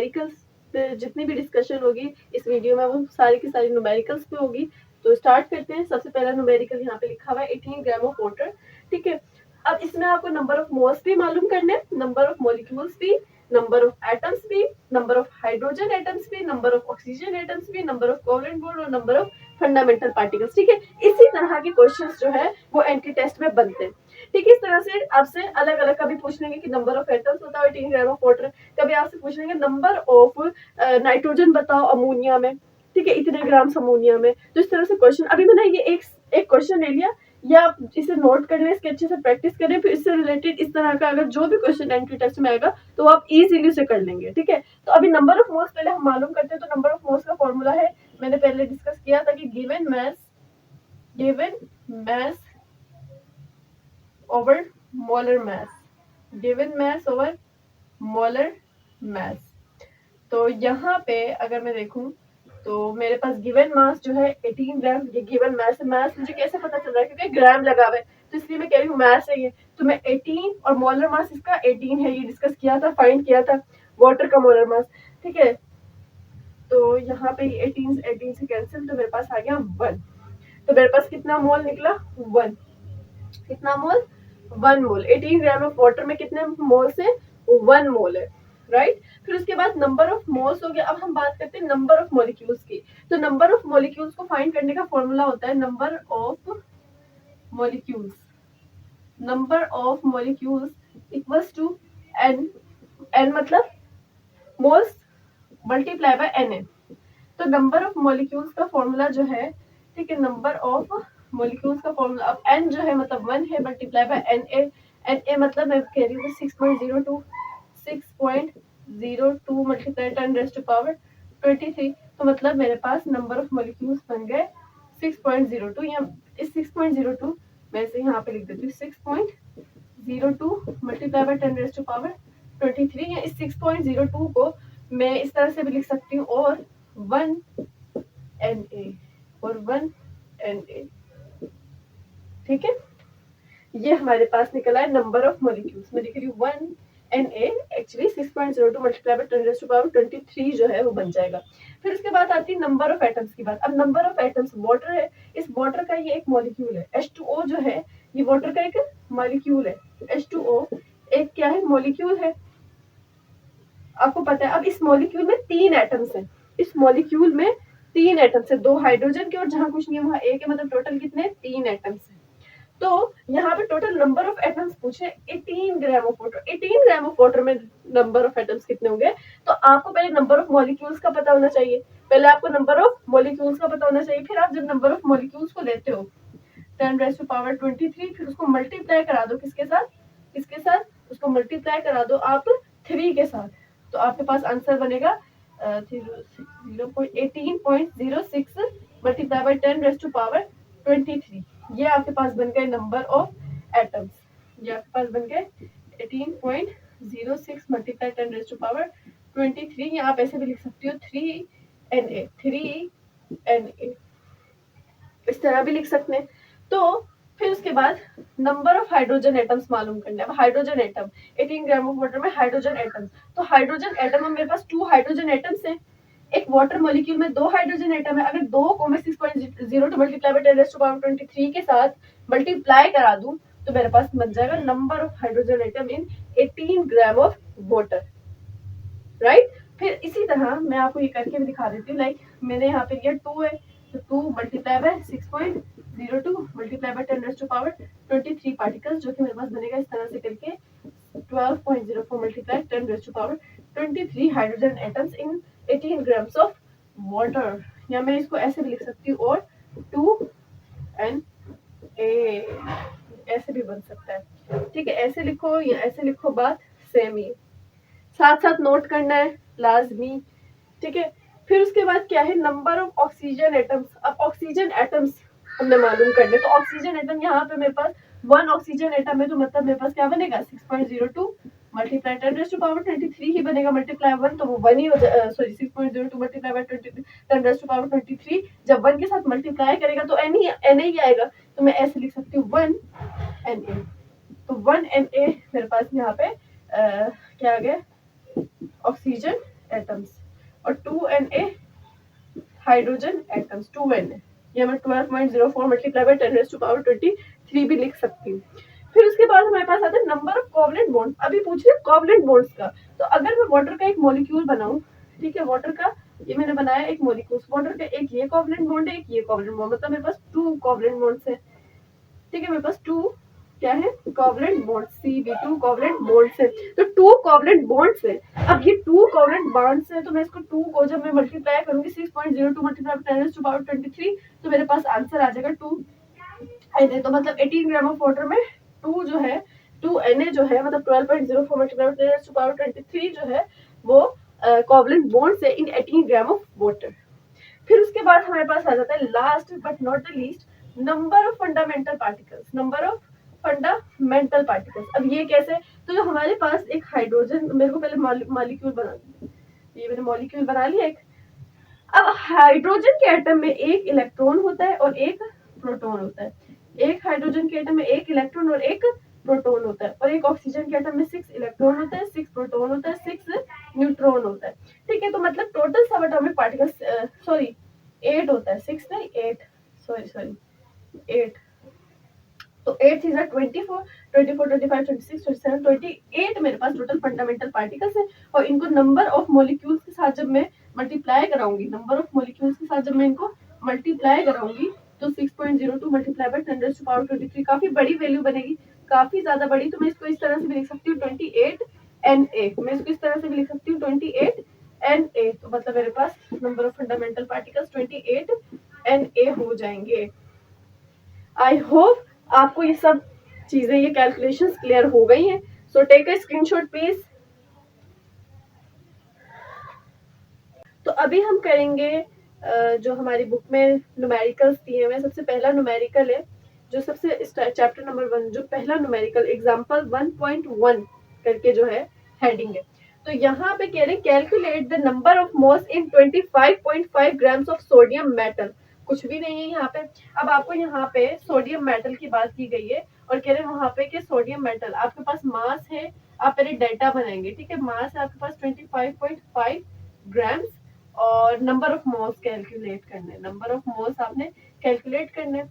Numericals पे जितनी भी डिस्कशन होगी इस वीडियो में वो सारी की सारी न्यूमेरिकल्स पे होगी। तो स्टार्ट करते हैं। सबसे पहला न्यूमेरिकल यहाँ पे लिखा हुआ है 18 ग्राम ऑफ वाटर। ठीक है, अब इसमें आपको नंबर ऑफ मोल्स भी मालूम करने हैं, नंबर ऑफ मॉलिक्यूल्स भी, नंबर ऑफ एटम्स भी, नंबर ऑफ हाइड्रोजन एटम्स भी, नंबर ऑफ ऑक्सीजन एटम्स भी, नंबर ऑफ कोवलेंट बॉन्ड और नंबर ऑफ फंडामेंटल पार्टिकल्स। ठीक है, इसी तरह के क्वेश्चंस जो है वो एंट्री टेस्ट में बनते हैं। ठीक है, इस तरह से आपसे अलग अलग कभी पूछ लेंगे कि नंबर ऑफ एटम्स बताओ 18 ग्राम ऑफ वाटर, कभी आपसे पूछ लेंगे नंबर ऑफ नाइट्रोजन बताओ अमोनिया में। ठीक है, इतने ग्राम अमोनिया में। तो इस तरह से क्वेश्चन अभी मैंने ये एक क्वेश्चन ले लिया, या आप इसे नोट कर लें, इसके अच्छे से प्रैक्टिस करें, फिर इससे रिलेटेड इस तरह का अगर जो भी क्वेश्चन एंट्री टेस्ट में आएगा तो आप इजीली उसे कर लेंगे। ठीक है, तो अभी नंबर ऑफ मोल्स पहले हम मालूम करते हैं। तो नंबर ऑफ मोल्स का फॉर्मूला है, मैंने पहले डिस्कस किया था कि given mass over molar mass, given mass over molar mass। तो यहाँ पे अगर मैं देखूं तो मेरे पास गिवन मास जो है 18 ग्राम, ये गिवन मास है। मास मुझे कैसे पता चल रहा है, क्योंकि ग्राम लगा हुआ है तो इसलिए मैं कह रही हूँ मास है ये। तो मैं 18 और मोलर मास इसका 18 है, ये डिस्कस किया था, फाइंड किया था वाटर का मोलर मास। ठीक है, तो यहाँ पे 18 से कैंसिल, तो मेरे पास आ गया 1। तो मेरे पास कितना मोल निकला, 1। कितना मोल, 1 मोल। 18 ग्राम ऑफ वाटर में कितने मोल से, 1 मोल है, राइट। फिर उसके बाद नंबर ऑफ मोल्स हो गया। अब हम बात करते हैं नंबर ऑफ मॉलिक्यूल्स की। तो नंबर ऑफ मॉलिक्यूल्स को फाइंड करने का फॉर्मूला होता है number of molecules, number of molecules equals to n, n मतलब moles multiply by N A. तो नंबर ऑफ मॉलिक्यूल्स का फॉर्मूला जो है, ठीक है, नंबर ऑफ मॉलिक्यूल्स का फॉर्मूला, अब n जो है मतलब 1 है, मल्टीप्लाई बाय एन ए मतलब मैं कह रही हूँ 6.02 मल्टीप्लाई 10⁻³ तो मतलब मेरे पास नंबर ऑफ मॉलिक्यूल्स बन गए 6.02। या इस 6.02 मैं इसे यहाँ पे लिख देती हूँ 6.02 मल्टीप्लाई बाय 10⁻23। या इस 6.02 को मैं इस तरह से भी लिख सकती हूँ, और 1 Na और 1 Na। ठीक है, ये हमारे पास निकला है नंबर ऑफ मॉलिक्यूल्स। मैं लिख रही हूँ 1 Na, एक्चुअली 6.02 मल्टीप्लाई बाय 10⁻23 जो है वो बन जाएगा। फिर उसके बाद आती है नंबर ऑफ एटम्स की बात। अब नंबर ऑफ एटम्स, वाटर है, इस वाटर का ये एक मॉलिक्यूल है, H2O जो है ये वाटर का एक मॉलिक्यूल है। H2O एक क्या है, मॉलिक्यूल है, आपको पता है। अब इस मॉलिक्यूल में 3 एटम्स हैं, इस मॉलिक्यूल में 3 एटम्स है, 2 हाइड्रोजन के और जहां कुछ नहीं है वहां एक है, मतलब टोटल कितने, 3 एटम्स हैं। तो यहाँ पे टोटल नंबर ऑफ एटम्स पूछे 18 gram of water. 18 gram of water में नंबर ऑफ एटम्स कितने होंगे, तो आपको पहले नंबर ऑफ मॉलिक्यूल्स का पता होना चाहिए। पहले आपको नंबर ऑफ मॉलिक्यूल्स का पता होना चाहिए, फिर आप जब नंबर ऑफ मॉलिक्यूल्स को लेते हो 10⁻23, फिर उसको मल्टीप्लाई करा दो किसके साथ, किसके साथ, उसको मल्टीप्लाई करा दो आप 3 के साथ, तो आपके पास आंसर बनेगा 18.06 मल्टीप्लाई बाय 10⁻23। ये आपके पास बन गए नंबर ऑफ एटम्स। ये आपके पास बन गए 18.06 मल्टीप्लाई 10⁻23। या आप ऐसे भी लिख सकती हो 3Na, इस तरह भी लिख सकते हैं। तो फिर उसके बाद नंबर ऑफ हाइड्रोजन एटम्स मालूम करना है। अब hydrogen atom 18 gram of water में हाइड्रोजन एटम, तो हाइड्रोजन एटम में मेरे पास 2 हाइड्रोजन एटम्स हैं। एक वाटर मॉलिक्यूल में 2 हाइड्रोजन एटम है, अगर 2 को मैं 6.02 मल्टीप्लाई बाय 10⁻23 के साथ मल्टीप्लाई करा दूं तो मेरे पास बन जाएगा number of hydrogen atom in 18 gram of water, right. फिर इसी तरह मैं आपको ये करके भी दिखा देती हूँ। लाइक मैंने यहाँ पे लिया 2 है, तो 2 multiply by 6.02 multiply by 10⁻23 particles, जो कि मेरे पास बनेगा इस तरह से करके 12.04 multiply 10⁻23 hydrogen atoms in 18 grams of water. या मैं इसको ऐसे भी लिख सकती हूँ, और 2Na, ऐसे भी बन सकता है। ठीक है, ऐसे लिखो या ऐसे लिखो, बात सेम ही है, साथ साथ नोट करना है लाजमी। ठीक है, फिर उसके बाद क्या है, नंबर ऑफ ऑक्सीजन एटम्स। अब ऑक्सीजन एटम्स हमने मालूम करने, तो ऑक्सीजन एटम यहाँ पे मेरे पास 1 ऑक्सीजन एटम है, तो मतलब मेरे पास क्या बनेगा 6.02 मल्टीप्लाई 10⁻23 ही बनेगा, मल्टीप्लाई 1 तो वो 1 ही हो जाएगा, सॉरी 6.02 मल्टीप्लाई बाय 10⁻23 जब 1 के साथ मल्टीप्लाई करेगा तो एन ही आएगा। तो मैं ऐसे लिख सकती हूँ 1Na। तो 1Na मेरे पास यहाँ पे क्या आ गया, ऑक्सीजन एटम्स और 2Na हाइड्रोजन एटम्स 2Na। ये मैं 12.04 मल्टीप्लाई बाय 10⁻23 भी लिख सकती हूँ। फिर उसके बाद हमारे पास आता है नंबर ऑफ कोवलेंट बॉन्ड्स। अभी पूछ रहे कोवलेंट बॉन्ड्स का, तो अगर मैं वाटर का एक मॉलिक्यूल बनाऊं, ठीक है, वाटर का ये मैंने बनाया एक मॉलिक्यूल, वाटर का एक ये कोवलेंट बॉन्ड है, एक ये कोवलेंट बॉन्ड, मतलब मेरे पास 2 कोवलेंट बॉन्ड्स है। ठीक है, मेरे पास 2 क्या है covalent bond, Cb2 covalent bonds है। तो 2 कोवलेंट बॉन्ड्स है। अब ये 2 कोवलेंट बॉन्ड्स है, तो मैं इसको 2 को जब मैं मल्टीप्लाई करूंगी 6.02 मल्टीप्लाई बाय 10⁻23, तो मेरे पास आंसर आ जाएगा 2। तो मतलब 18 ग्राम ऑफ वाटर में 2 जो है 2Na जो है मतलब 12.04 मल्टीप्लाई बाय 10⁻23 जो है वो कोवलेंट बॉन्ड्स है इन 18 ग्राम ऑफ वाटर। फिर उसके बाद हमारे पास आ जाता है last but not the least number of fundamental particles. Number of fundamental particles, अब ये कैसे, तो जो हमारे पास एक हाइड्रोजन, मेरे को पहले मॉलिक्यूल बना, ये मैंने मॉलिक्यूल बना लिया एक। अब हाइड्रोजन के एटम में एक इलेक्ट्रॉन होता है और एक प्रोटॉन होता है। एक हाइड्रोजन के एटम में एक इलेक्ट्रॉन और एक प्रोटॉन होता है, और एक ऑक्सीजन के एटम में 6 इलेक्ट्रॉन होता है, 6 प्रोटॉन होता है, 6 न्यूट्रॉन होता है। ठीक है, तो मतलब टोटल सब एटॉमिक पार्टिकल्स सॉरी 8 होता है, 6 नहीं 8, सॉरी 8। तो 8 चीज 24, 24, 25, 26, 27, 28 मेरे पास टोटल फंडामेंटल पार्टिकल्स है। और इनको नंबर ऑफ मॉलिक्यूल्स के साथ जब मैं मल्टीप्लाई कराऊंगी, नंबर ऑफ मॉलिक्यूल्स के साथ जब मैं इनको मल्टीप्लाई कराऊंगी, तो 6.02 मल्टीप्लाई बाय 10⁻23 काफी बड़ी वैल्यू बनेगी, काफी ज्यादा बड़ी। तो मैं इसको इस तरह से भी लिख सकती हूँ 28Na, मैं इसको इस तरह से भी लिख सकती हूँ 28Na। तो मतलब मेरे पास number of fundamental particles 28Na हो जाएंगे। आई होप आपको ये सब चीजें, ये कैलकुलेशंस क्लियर हो गई हैं। So take a screenshot please. तो अभी हम करेंगे जो हमारी बुक में न्यूमेरिकल्स दिए हुए हैं। सबसे पहला न्यूमेरिकल है जो सबसे चैप्टर नंबर 1 जो पहला न्यूमेरिकल एग्जांपल 1.1 करके जो है हेडिंग है। तो यहाँ पे कह रहे हैं calculate the number of moles in 25.5 grams of sodium metal. कुछ भी नहीं है यहाँ पे। अब आपको यहाँ पे सोडियम मेटल की बात की गई है और कह रहे हैं वहां पे कि सोडियम मेटल आपके पास मास है, आप पहले डेल्टा बनाएंगे। ठीक है, मास है आपके पास 25.5 ग्राम्स और नंबर ऑफ मोल्स कैलकुलेट करने, नंबर ऑफ मोल्स आपने कैलकुलेट करने।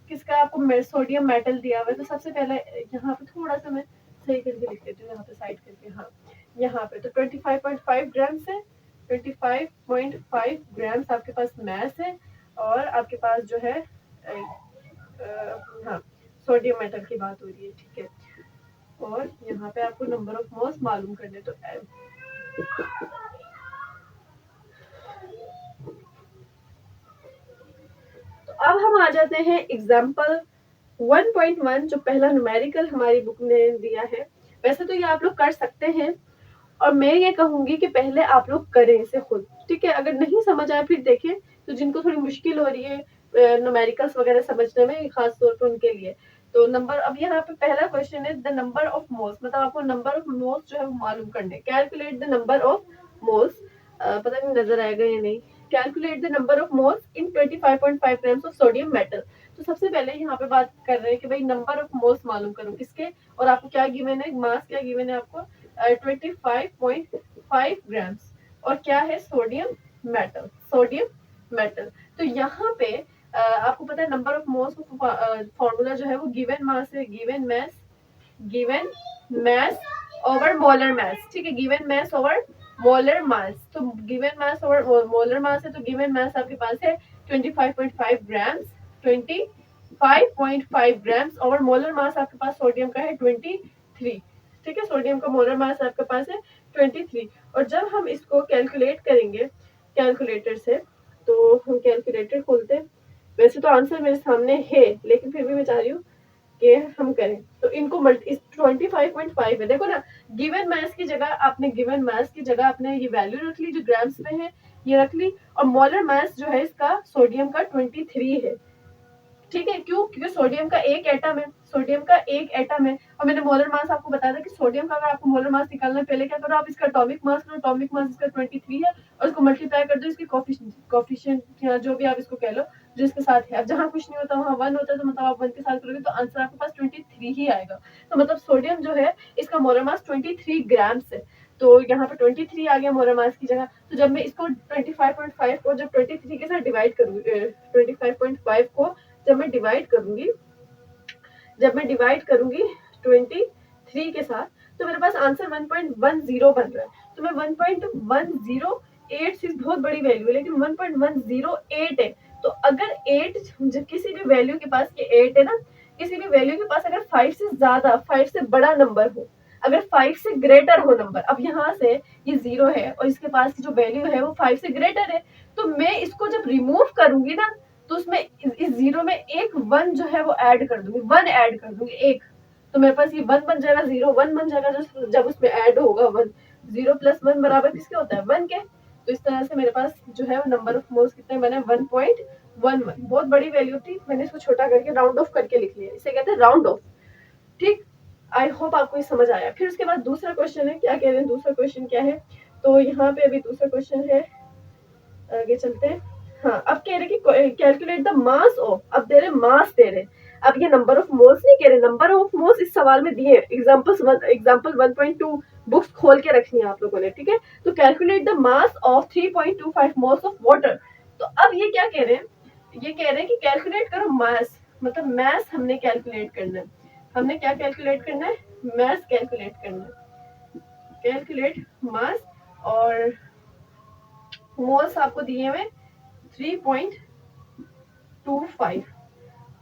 किसका आपको सोडियम मेटल दिया हुआ है, तो सबसे पहले यहाँ पे थोड़ा सा मैं सही करके लिख देती हूँ, यहाँ पे साइड करके। हाँ, यहाँ पे तो 25.5 ग्राम्स है, 25.5 ग्राम्स आपके पास मैस है और आपके पास जो है हाँ सोडियम मेटल की बात हो रही है। ठीक है, और यहाँ पे आपको नंबर ऑफ मोल्स मालूम करने। तो अब हम आ जाते हैं एग्जाम्पल 1.1 जो पहला न्यूमेरिकल हमारी बुक ने दिया है। वैसे तो ये आप लोग कर सकते हैं और मैं ये कहूंगी कि पहले आप लोग करें इसे खुद। ठीक है, अगर नहीं समझ आए फिर देखें। तो जिनको थोड़ी मुश्किल हो रही है न्यूमेरिकल्स वगैरह समझने में, खास तौर पर उनके लिए। तो नंबर, अब यहाँ पे पहला क्वेश्चन है द नंबर ऑफ मोल्स, मतलब आपको नंबर ऑफ मोल्स जो है वो मालूम करने। Calculate the number of moles, पता नहीं नजर आएगा या नहीं। Calculate the number of moles in 25.5 grams of sodium metal. तो सबसे पहले यहाँ पे बात कर रहे हैं कि भाई नंबर ऑफ मोल्स मालूम करो किसके, और आपको क्या गिवन है, मास क्या गिवन है आपको 25.5 ग्राम्स, और क्या है सोडियम मेटल, सोडियम मेटल। तो यहाँ पे आपको पता है नंबर ऑफ मोल्स फॉर्मूला जो है वो गिवन मास है, given mass over molar mass. ठीक है, given mass over molar mass. तो given mass over molar mass है, तो गिवन मास आपके पास है 25.5 grams, 25.5 grams over molar mass आपके पास सोडियम का है 23। ठीक है, सोडियम का मोलर मास आपके पास है 23। और जब हम इसको कैलकुलेट करेंगे कैलकुलेटर से, तो हम कैलकुलेटर खोलते हैं। वैसे तो आंसर मेरे सामने है, लेकिन फिर भी मैं चाह रही हूँ कि हम करें। तो इनको इस 25.5 है, देखो ना, गिवन मास की जगह आपने ये वैल्यू रख ली जो ग्राम्स में है, ये रख ली। और मोलर मास जो है इसका सोडियम का 23 है। ठीक है, क्यों, क्योंकि सोडियम का एक एटम है, सोडियम का एक एटम है। और मैंने मोलर मास आपको बताया था कि सोडियम का अगर आपको मोलर मास निकालना है, पहले क्या करो, आप इसका एटॉमिक मास करो, एटॉमिक मास इसका 23 है, और इसको मल्टीप्लाई कर दो इसके कोफिशिएंट या जो भी आप इसको कह लो जो इसके साथ है। अब जहाँ कुछ नहीं होता वहाँ 1 होता है, तो मतलब आप 1 के साथ करोगे तो आंसर आपके पास 23 ही आएगा। तो मतलब सोडियम जो है इसका मोलर मास 23 ग्राम्स है। तो यहाँ पे 23 आ गया मोलर मास की जगह। तो जब मैं इसको 25.5 को जब 23 के साथ डिवाइड करूंगी, 25.5 को जब मैं डिवाइड करूंगी 23 के साथ, तो मेरे पास आंसर 1.10 बन रहा है। तो मैं 1.1086 बहुत बड़ी वैल्यू है, लेकिन 1.108 है। तो अगर 8 किसी भी वैल्यू के पास, ये 8 है ना, किसी भी वैल्यू के पास अगर 5 से ज्यादा, 5 से बड़ा नंबर हो, अगर 5 से ग्रेटर हो नंबर, अब यहाँ से ये 0 है और इसके पास की जो वैल्यू है वो 5 से ग्रेटर है, तो मैं इसको जब रिमूव करूंगी ना, तो उसमें इस 0 में एक 1 जो है वो ऐड कर दूंगी, 1 ऐड कर दूंगी, एक। तो मेरे पास ये 1 बन जाएगा, 0 1 बन जाएगा, जब उसमें ऐड होगा 1। 0 + 1 बराबर किसके होता है? 1 के। तो इस तरह से मेरे पास जो है वो नंबर ऑफ मोल्स कितने बने? 1.11। बहुत बड़ी वैल्यू थी, मैंने इसको छोटा करके राउंड ऑफ करके लिख लिया, इसे कहते हैं राउंड ऑफ। ठीक, आई होप आपको ये समझ आया। फिर उसके बाद दूसरा क्वेश्चन है, क्या कह रहे हैं, दूसरा क्वेश्चन क्या है? तो यहाँ पे अभी दूसरा क्वेश्चन है, आगे चलते हैं। हाँ, अब कह रहे कि कैलकुलेट द मास ऑफ, अब दे रहे मास दे रहे, अब ये नंबर ऑफ मोल्स नहीं कह रहे, नंबर ऑफ मोल्स इस सवाल में दिए। एग्जांपल 1.2 बुक्स खोल के रखनी है आप लोगों ने, ठीक है। तो calculate the mass of 3.25 moles of water. तो अब ये क्या कह रहे हैं? ये कह रहे हैं कि कैलकुलेट करो मास, मतलब मास हमने कैलकुलेट करना है। हमने क्या कैलकुलेट करना है? मास कैलकुलेट करना है। कैलकुलेट मास, और मोल्स आपको दिए हुए 3.25।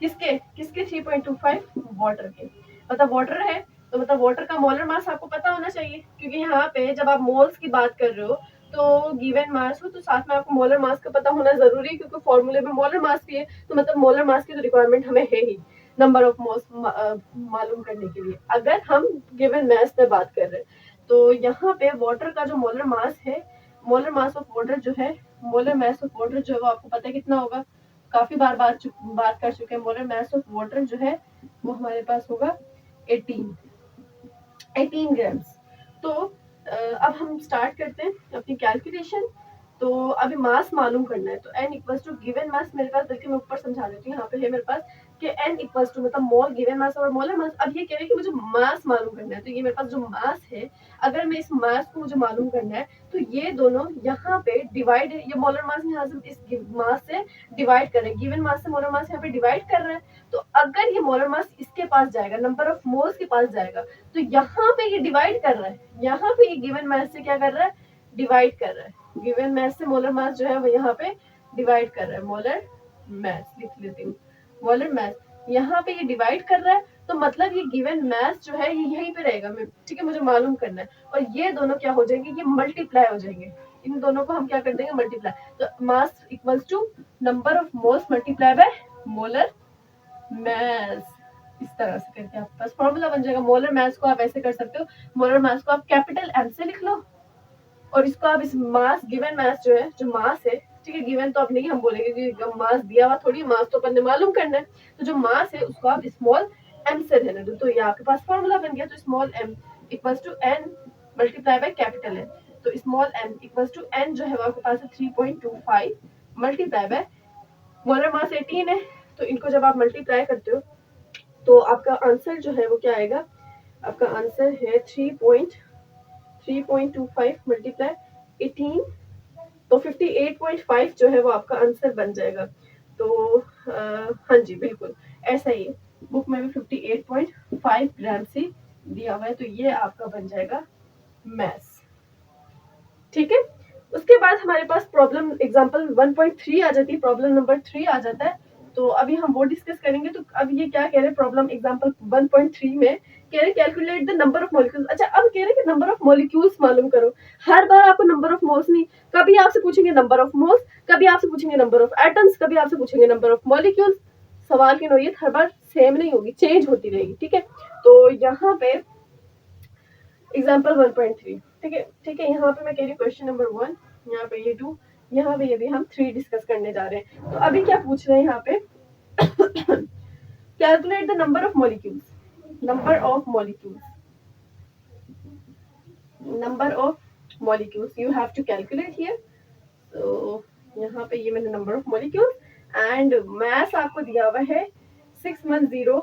किसके किसके? 3.25 वाटर के। मतलब वाटर है, तो मतलब वाटर का मोलर मास आपको पता होना चाहिए, क्योंकि यहाँ पे जब आप मोल्स की बात कर रहे हो तो गिवन मास हो, तो साथ में आपको मोलर मास का पता होना जरूरी है, क्योंकि फॉर्मूले में मोलर मास भी है। तो मतलब मोलर मास की तो रिक्वायरमेंट हमें है ही नंबर ऑफ मोल्स मालूम करने के लिए, अगर हम गिवन मास पे बात कर रहे हैं। तो यहाँ पे वाटर का जो मोलर मास है, मोलर मास ऑफ वाटर जो है, मोलर मास ऑफ वाटर जो है वो आपको पता है कितना होगा? काफी बार बात कर चुके हैं। मोलर मास ऑफ वाटर जो है वो हमारे पास होगा 18 ग्राम्स। तो अब हम स्टार्ट करते हैं अपनी कैलकुलेशन। तो अभी मास मालूम करना है, तो n equals to given mass मेरे पास, बल्कि मैं ऊपर समझा देती हूँ, यहाँ पे है मेरे पास कि n इक्वल्स टू मतलब मोल गिवन मास और मोलर मास। अब ये कह रहे हैं कि मुझे मास मालूम करना है, तो ये मेरे पास जो मास है, अगर मैं इस मास को मुझे मालूम करना है, तो ये दोनों यहाँ पे डिवाइड है, ये मोलर मास यहाँ से इस मास से डिवाइड कर रहे हैं, गिवन मास से मोलर मास यहाँ पे डिवाइड कर रहे हैं। तो अगर ये मोलर मास इसके पास जाएगा, नंबर ऑफ मोल्स के पास जाएगा, तो यहाँ पे ये डिवाइड कर रहा है, यहाँ पे ये गिवन मास से क्या कर रहा है? डिवाइड कर रहा है। गिवन मास से मोलर मास जो है वो यहाँ पे डिवाइड कर रहा है। मोलर मास लिख लेती हूँ, मोलर मास यहाँ पे ये डिवाइड कर रहा है, तो मतलब ये गिवन मास जो है ये यहीं पे रहेगा, ठीक है, मुझे मालूम करना है। और ये दोनों क्या हो जाएंगे? ये मल्टीप्लाई हो जाएंगे, इन दोनों को हम क्या कर देंगे? मल्टीप्लाई। तो mass equals to number of moles multiply by molar mass. इस तरह से करके आपके पास फॉर्मूला बन जाएगा। मोलर मास को आप ऐसे कर सकते हो, मोलर मास को आप कैपिटल M से लिख लो, और इसको आप इस मास, गिवन मास जो है, जो मास है, ठीक है, गिवन तो अब नहीं हम बोलेंगे कि मास दिया हुआ थोड़ी, मास तो अपन ने मालूम करना है। तो जो मास है उसको आप स्मॉल m से रहने दो, तो ये आपके पास फॉर्मूला बन गया। तो small m equals to n multiply by capital N। तो small m equals to n जो है वो आपके पास है 3.25 मल्टीप्लाई बाय मोलर मास 18 है। तो इनको जब आप मल्टीप्लाई करते हो तो आपका आंसर जो है वो क्या आएगा? आपका आंसर है 3.25 मल्टीप्लाई 18, तो 58.5 जो है वो आपका आंसर बन जाएगा। तो हाँ जी, बिल्कुल ऐसा ही है, बुक में भी 58.5 ग्राम से दिया हुआ है, तो ये आपका बन जाएगा मैथ्स। ठीक है, उसके बाद हमारे पास प्रॉब्लम एग्जांपल 1.3 आ जाती है, प्रॉब्लम नंबर 3 आ जाता है। तो अभी हम वो डिस्कस करेंगे। तो अब ये क्या कह रहे हैं? प्रॉब्लम एग्जांपल 1.3 में कह रहे calculate the number of molecules. अच्छा, अब कह रहे कि नंबर ऑफ मॉलिक्यूल्स मालूम करो। हर बार आपको नंबर ऑफ मोल्स नहीं, कभी आपसे पूछेंगे नंबर ऑफ मोल्स, कभी आपसे पूछेंगे नंबर ऑफ एटम्स, कभी आपसे पूछेंगे नंबर ऑफ मॉलिक्यूल्स। सवाल की नोयत हर बार सेम नहीं होगी, चेंज होती रहेगी, ठीक है। तो यहाँ पे एग्जाम्पल 1.3, ठीक है, यहाँ पे मैं कह रही हूँ क्वेश्चन नंबर 1, यहाँ पे ये 2, यहाँ पे ये भी हम 3 डिस्कस करने जा रहे हैं। तो अभी क्या पूछ रहे हैं यहाँ पे? Calculate the number of molecules, number of molecules, number of molecules you have to calculate here. तो यहाँ पे ये मैंने number of molecules and mass आपको दिया हुआ है 610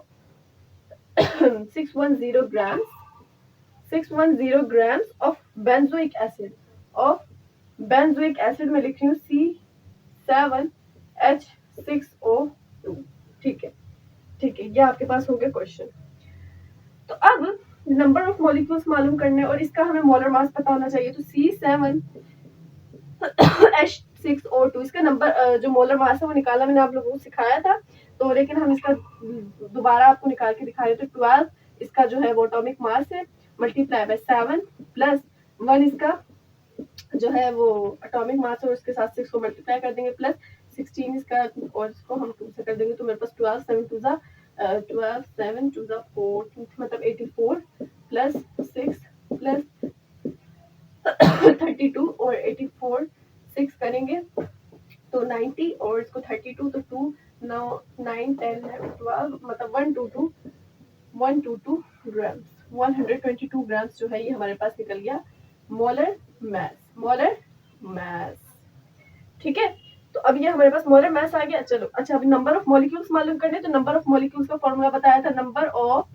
610 grams, 610 grams of benzoic acid मैं लिख रही हूँ C7H6O2। ठीक है, ये आपके पास हो गया क्वेश्चन। तो अब नंबर ऑफ मॉलिक्यूल्स मालूम करने और इसका हमें मोलर मास पता होना चाहिए। तो C7H6O2 इसका नंबर जो मोलर मास है वो निकाला मैंने आप लोगों को सिखाया था, तो लेकिन हम इसका दोबारा आपको निकाल के दिखा रहे। तो 12 इसका जो है वो एटॉमिक मास है, मल्टीप्लाई बाय 7 प्लस 1 इसका जो है वो एटॉमिक मास और उसके साथ 6 को मल्टीप्लाई कर देंगे, प्लस 16 इसका और इसको हम 2 से कर देंगे। तो मेरे पास 12 7 2 4 मतलब 84 प्लस 6 प्लस 32 और 84 6 करेंगे तो 90 और इसको 32 तो 2 9 9 10 12 मतलब 122 ग्राम्स 122 ग्राम्स जो है ये हमारे पास निकल गया मोलर मैस। ठीक है, तो अब ये हमारे पास मोलर मैस आ गया। चलो अच्छा, अभी नंबर ऑफ मॉलिक्यूल्स मालूम करने। तो नंबर ऑफ मॉलिक्यूल्स का फॉर्मूला बताया था, नंबर ऑफ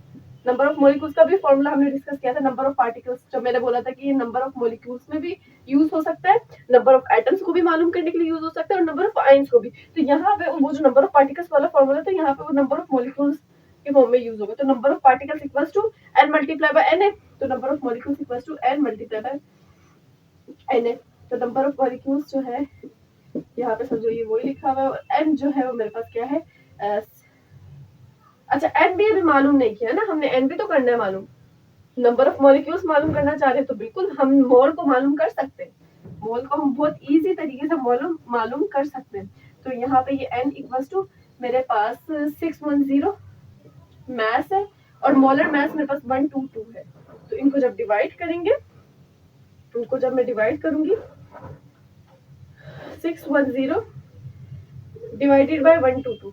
मॉलिक्यूल्स का भी फॉर्मूला हमने डिस्कस किया था। नंबर ऑफ पार्टिकल्स जब मैंने बोला था कि ये नंबर ऑफ मॉलिक्यूल्स में भी यूज हो सकता है, नंबर ऑफ एटम्स को भी मालूम करने के लिए यूज हो सकता है और नंबर ऑफ आयंस को भी। तो यहाँ पे वो जो नंबर ऑफ पार्टिकल्स वाला फॉर्मूला था, यहाँ पे वो नंबर ऑफ मॉलिक्यूल्स के फॉर्म में यूज होगा। तो number of particles equals to n multiply by na। तो number of molecules equals to n multiply by na। तो नंबर ऑफ मॉलिक्यूल्स जो है यहाँ पे समझो ये वही लिखा हुआ है और n जो है वो मेरे पास क्या है अच्छा n भी अभी मालूम नहीं किया ना हमने, n भी तो करना है मालूम। नंबर ऑफ मॉलिक्यूल्स मालूम करना चाह रहे हैं तो बिल्कुल हम मोल को मालूम कर सकते हैं, मोल को हम बहुत इजी तरीके से मालूम कर सकते हैं। तो यहाँ पे ये n इक्वल्स टू मेरे पास 610 मैस है और मोलर मैस मेरे पास 122 है। तो इनको जब डिवाइड करेंगे, उनको जब मैं डिवाइड करूंगी 610 डिवाइडेड बाय 122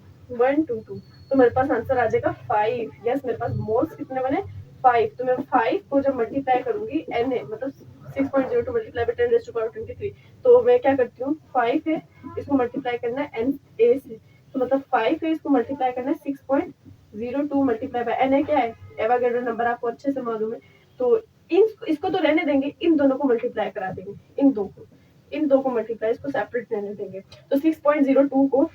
तो मेरे पास आंसर आ जाएगा 5। यस, मेरे पास मोल्स कितने बने 5। तो मैं 5 को जब मल्टीप्लाई करूंगी na मतलब 6.02 मल्टीप्लाई बाय 10⁻23 तो मैं क्या करती हूँ 5 है इसको मल्टीप्लाई करना है na से, तो मतलब 5 है इसको मल्टीप्लाई करना है 6.02 मल्टीप्लाई बाय na क्या है एवोगैड्रो नंबर आपको अच्छे से मालूम है। तो इसको तो रहने देंगे, इन दोनों को मल्टीप्लाई करा देंगे, इन दो को मल्टीप्लाई, इसको सेपरेट रहने देंगे। तो 6.02 को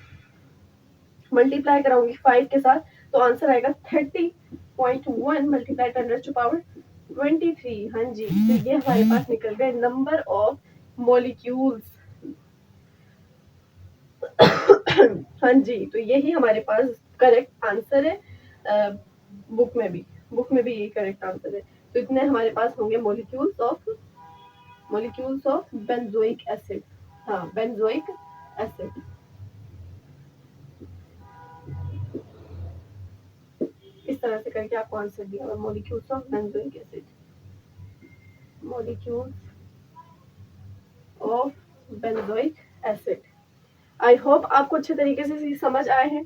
मल्टीप्लाई कराऊंगी 5 के साथ तो आंसर आएगा 30.1 मल्टीप्लाई 10⁻23। हाँ जी, तो ये हमारे पास निकल गए नंबर ऑफ मॉलिक्यूल्स। हाँ जी, तो यही हमारे पास करेक्ट आंसर है। बुक में भी यही करेक्ट आंसर है। तो इतने हमारे पास होंगे मॉलिक्यूल्स ऑफ बेंजोइक एसिड। हाँ, बेंजोइक एसिड। इस तरह से करके आपको आंसर दिया हुआ molecules of benzoic acid, molecules of benzoic acid. I hope आपको अच्छे तरीके से समझ आए हैं।